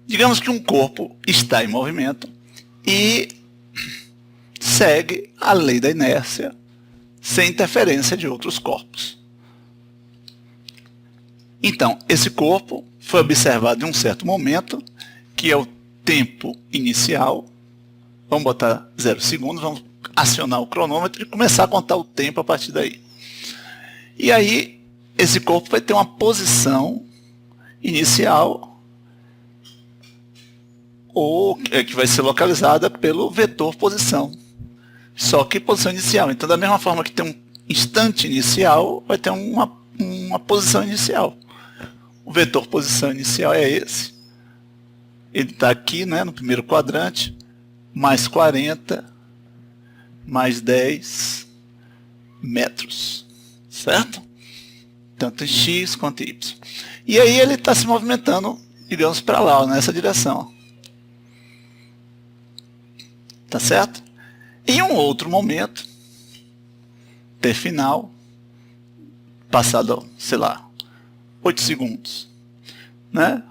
Digamos que um corpo está em movimento e segue a lei da inércia sem interferência de outros corpos. Então, esse corpo foi observado em um certo momento, que é o tempo inicial. Vamos botar 0 segundos, vamos acionar o cronômetro e começar a contar o tempo a partir daí. E aí, esse corpo vai ter uma posição inicial, ou que vai ser localizada pelo vetor posição. Só que posição inicial. Então, da mesma forma que tem um instante inicial, vai ter uma posição inicial. O vetor posição inicial é esse. Ele está aqui, né, no primeiro quadrante, mais 40, mais 10 metros. Certo? Tanto em x quanto em y. E aí ele está se movimentando, digamos, para lá, nessa direção. Tá certo? Em um outro momento, t final, passado, sei lá, 8 segundos, né?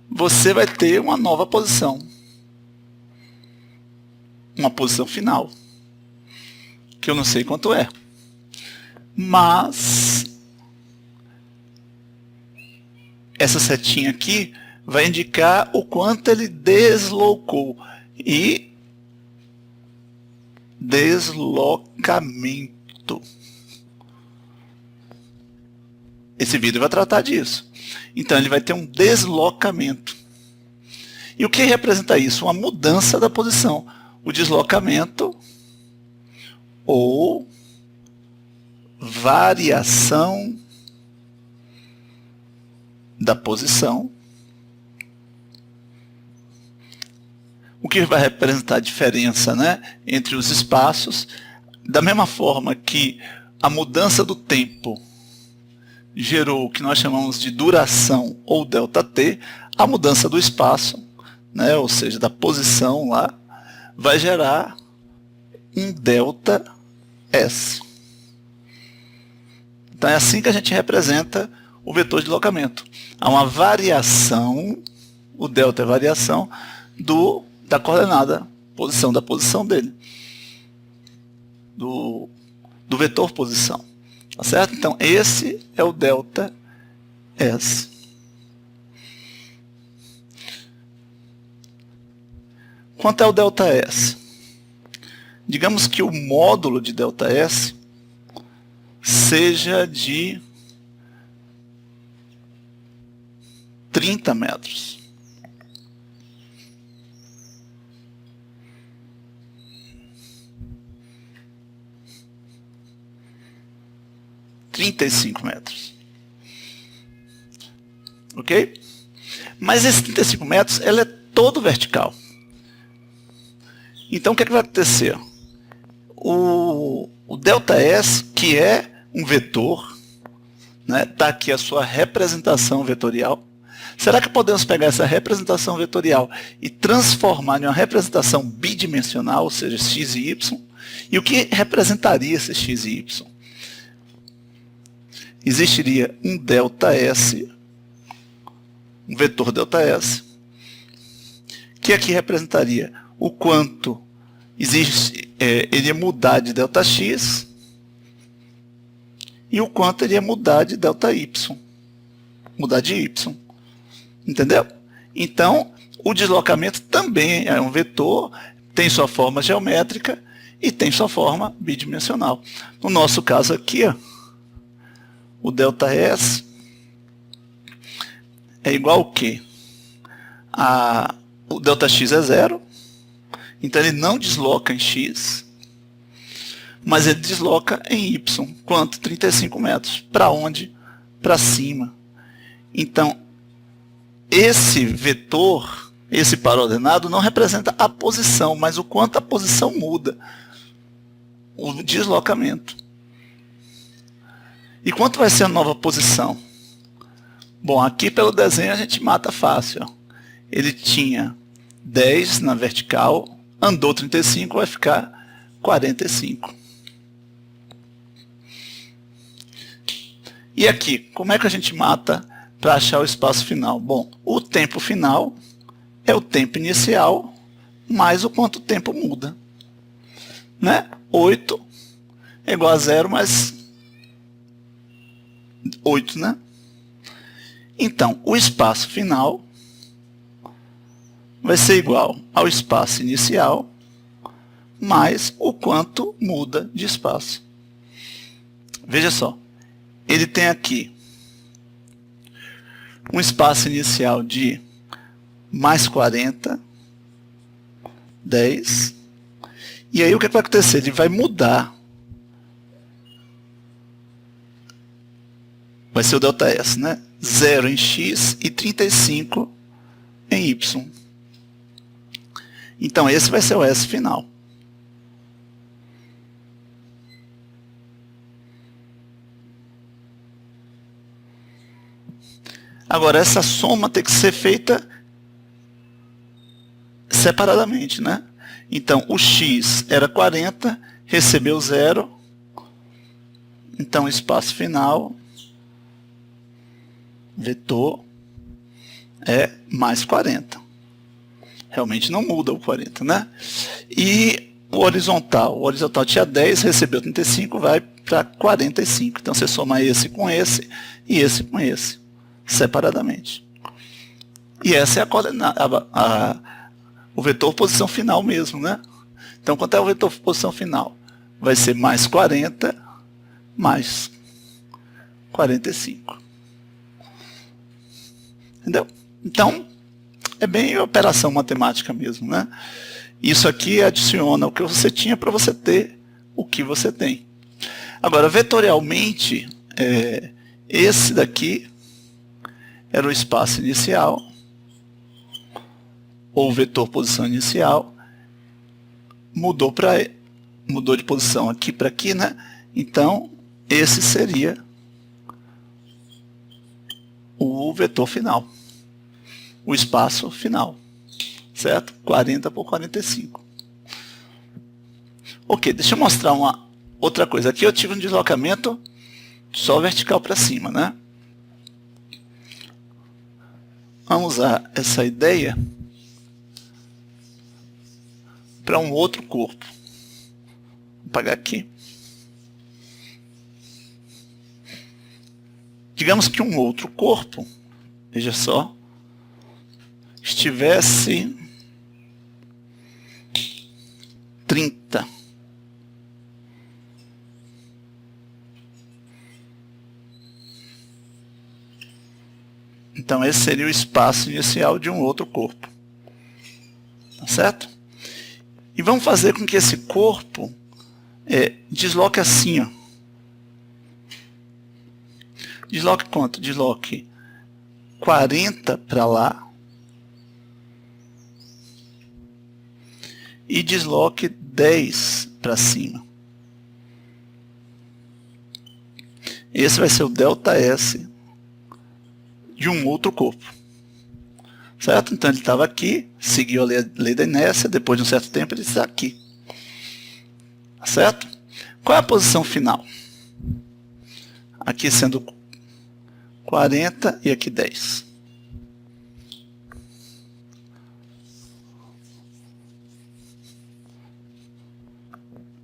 Você vai ter uma nova posição. Uma posição final. Que eu não sei quanto é. Mas essa setinha aqui vai indicar o quanto ele deslocou. E deslocamento. Esse vídeo vai tratar disso. Então ele vai ter um deslocamento. E o que representa isso? Uma mudança da posição. O deslocamento ou variação da posição. O que vai representar a diferença, né, entre os espaços. Da mesma forma que a mudança do tempo gerou o que nós chamamos de duração ou ΔT, a mudança do espaço, né, ou seja, da posição lá, vai gerar um ΔS. Então é assim que a gente representa o vetor de deslocamento. Há uma variação, o delta é variação da coordenada, da posição dele, do vetor posição. Tá certo? Então esse é o ΔS. Quanto é o ΔS? Digamos que o módulo de ΔS seja de 30 metros. metros. Ok? Mas esses 35 metros, ele é todo vertical. Então o que é que vai acontecer? O ΔS, que é um vetor, né, tá aqui a sua representação vetorial. Será que podemos pegar essa representação vetorial e transformar em uma representação bidimensional, ou seja, x e y? E o que representaria esse x e y? Existiria um ΔS, um vetor ΔS, que aqui representaria o quanto ele ia mudar de ΔX e o quanto ele ia mudar de ΔY, mudar de y. Entendeu? Então, o deslocamento também é um vetor, tem sua forma geométrica e tem sua forma bidimensional. No nosso caso aqui, ó, o ΔS é igual ao quê? O ΔX é 0, então ele não desloca em x, mas ele desloca em y. Quanto? 35 metros. Para onde? Para cima. Então, esse vetor, esse paraordenado, não representa a posição, mas o quanto a posição muda. O deslocamento. E quanto vai ser a nova posição? Bom, aqui pelo desenho a gente mata fácil. Ó. Ele tinha 10 na vertical, andou 35, vai ficar 45. E aqui, como é que a gente mata para achar o espaço final? Bom, o tempo final é o tempo inicial mais o quanto o tempo muda. Né? 8 é igual a 0 mais 8, né? Então, o espaço final vai ser igual ao espaço inicial mais o quanto muda de espaço. Veja só, ele tem aqui um espaço inicial de mais 40, 10, e aí o que vai acontecer? Ele vai mudar. Vai ser o ΔS, né? 0 em x e 35 em y. Então esse vai ser o S final. Agora essa soma tem que ser feita separadamente, né? Então o x era 40, recebeu 0, então o espaço final, vetor, é mais 40. Realmente não muda o 40, né? E o horizontal tinha 10, recebeu 35, vai para 45. Então você soma esse com esse e esse com esse, separadamente. E essa é a coordenada, o vetor posição final mesmo, né? Então quanto é o vetor posição final? Vai ser mais 40 mais 45. Entendeu? Então, é bem operação matemática mesmo, né? Isso aqui adiciona o que você tinha para você ter o que você tem. Agora, vetorialmente, esse daqui era o espaço inicial, ou vetor posição inicial, mudou de posição aqui para aqui, né? Então, esse seria o vetor final, o espaço final, certo? 40 por 45. Ok, deixa eu mostrar uma outra coisa. Aqui eu tive um deslocamento só vertical para cima, né? Vamos usar essa ideia para um outro corpo. Vou apagar aqui. Digamos que um outro corpo, veja só, estivesse 30. Então esse seria o espaço inicial de um outro corpo. Tá certo? E vamos fazer com que esse corpo desloque assim, ó. Desloque quanto? Desloque 40 para lá e desloque 10 para cima. Esse vai ser o ΔS de um outro corpo. Certo? Então ele estava aqui, seguiu a lei da inércia, depois de um certo tempo ele está aqui. Certo? Qual é a posição final? Aqui sendo 40 e aqui 10.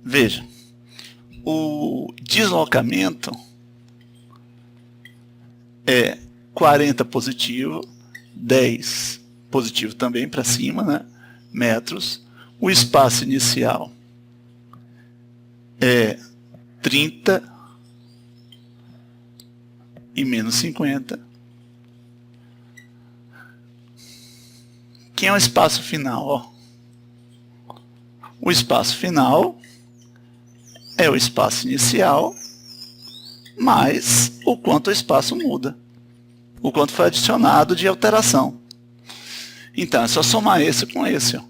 Veja, o deslocamento é 40 positivo, 10 positivo também para cima, né? Metros. O espaço inicial é 30 e menos 50. Quem é o espaço final? Ó. O espaço final é o espaço inicial mais o quanto o espaço muda. O quanto foi adicionado de alteração. Então, é só somar esse com esse. Ó.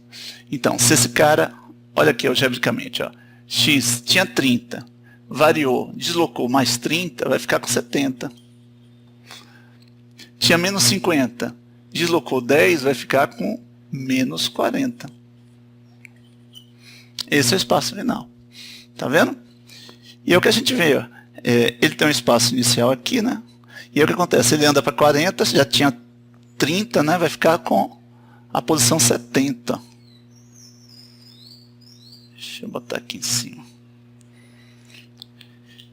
Então, se esse cara, olha aqui algebricamente, ó, x tinha 30, variou, deslocou mais 30, vai ficar com 70. Tinha menos 50, deslocou 10, vai ficar com menos 40. Esse é o espaço final. Tá vendo? E é o que a gente vê. Ó. Ele tem um espaço inicial aqui, né? E aí o que acontece? Ele anda para 40, já tinha 30, né? Vai ficar com a posição 70. Deixa eu botar aqui em cima.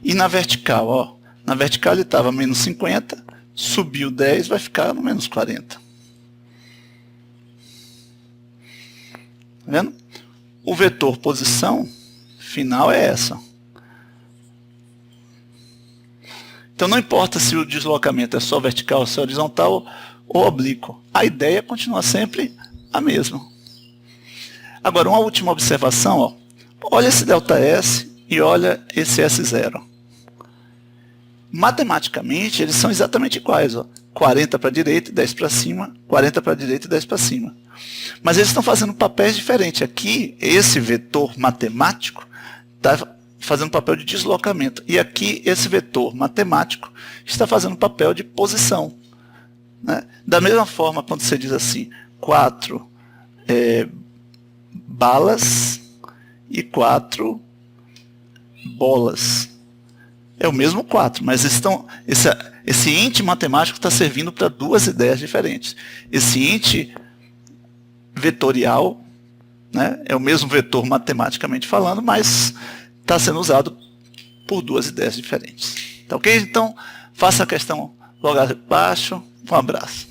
E na vertical, ó. Na vertical ele estava menos 50, subiu 10, vai ficar no menos 40. Tá vendo? O vetor posição final é essa. Então não importa se o deslocamento é só vertical, se é horizontal ou oblíquo. A ideia continua sempre a mesma. Agora, uma última observação. Ó. Olha esse ΔS e olha esse S0. Matematicamente, eles são exatamente iguais. Ó. 40 para a direita e 10 para cima, 40 para a direita e 10 para cima. Mas eles estão fazendo papéis diferentes. Aqui, esse vetor matemático está fazendo papel de deslocamento. E aqui, esse vetor matemático está fazendo papel de posição. Né? Da mesma forma, quando você diz assim, 4 balas e 4 bolas. É o mesmo 4, mas esse ente matemático está servindo para duas ideias diferentes. Esse ente vetorial, né, é o mesmo vetor matematicamente falando, mas está sendo usado por duas ideias diferentes. Tá ok? Então, faça a questão logo abaixo. Um abraço.